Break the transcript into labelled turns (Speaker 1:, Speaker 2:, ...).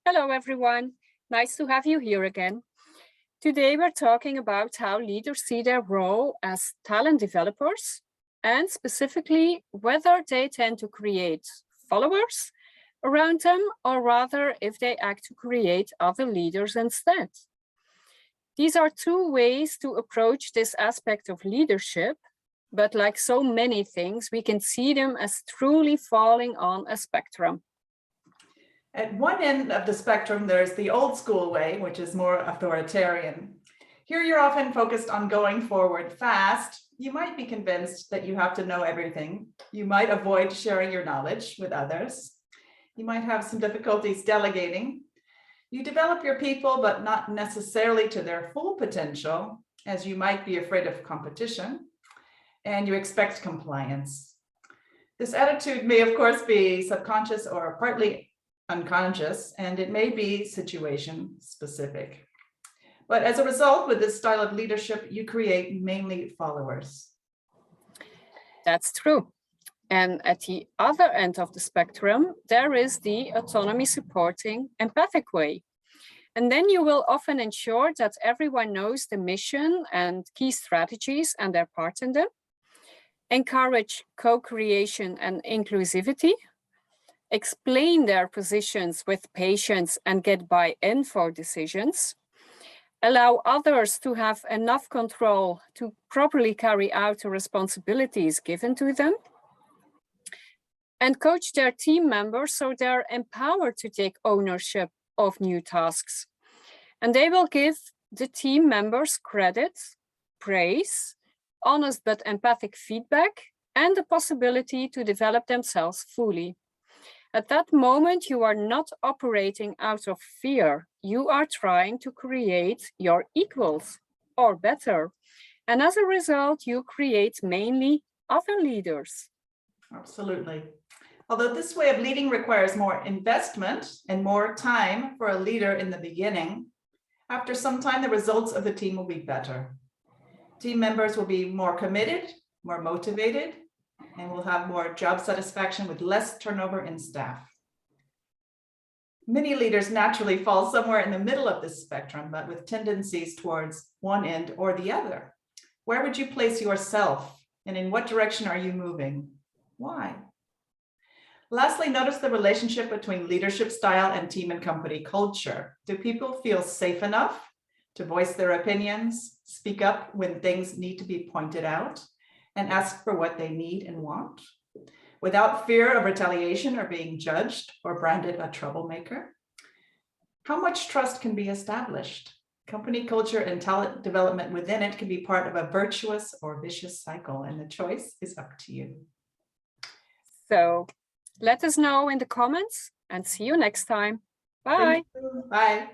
Speaker 1: Hello, everyone. Nice to have you here again. Today, we're talking about how leaders see their role as talent developers, and specifically whether they tend to create followers around them, or rather if they act to create other leaders instead. These are two ways to approach this aspect of leadership, but like so many things, we can see them as truly falling on a spectrum.
Speaker 2: At one end of the spectrum, there's the old school way, which is more authoritarian. Here you're often focused on going forward fast. You might be convinced that you have to know everything. You might avoid sharing your knowledge with others. You might have some difficulties delegating. You develop your people, but not necessarily to their full potential, as you might be afraid of competition, and you expect compliance. This attitude may, of course, be subconscious or partly unconscious, and it may be situation specific. But as a result, with this style of leadership, you create mainly followers.
Speaker 1: That's true. And at the other end of the spectrum, there is the autonomy supporting empathic way. And then you will often ensure that everyone knows the mission and key strategies and their part in them, encourage co-creation and inclusivity, explain their positions with patience and get buy-in for decisions, allow others to have enough control to properly carry out the responsibilities given to them, and coach their team members so they're empowered to take ownership of new tasks. And they will give the team members credit, praise, honest but empathic feedback, and the possibility to develop themselves fully. At that moment, you are not operating out of fear. You are trying to create your equals or better. And as a result, you create mainly other leaders.
Speaker 2: Absolutely. Although this way of leading requires more investment and more time for a leader in the beginning, after some time, the results of the team will be better. Team members will be more committed, more motivated, and will have more job satisfaction with less turnover in staff. Many leaders naturally fall somewhere in the middle of this spectrum, but with tendencies towards one end or the other. Where would you place yourself, and in what direction are you moving? Why? Lastly, notice the relationship between leadership style and team and company culture. Do people feel safe enough to voice their opinions, speak up when things need to be pointed out, and ask for what they need and want, without fear of retaliation or being judged or branded a troublemaker? How much trust can be established? Company culture and talent development within it can be part of a virtuous or vicious cycle, and the choice is up to you.
Speaker 1: So let us know in the comments and see you next time. Bye.
Speaker 2: Bye.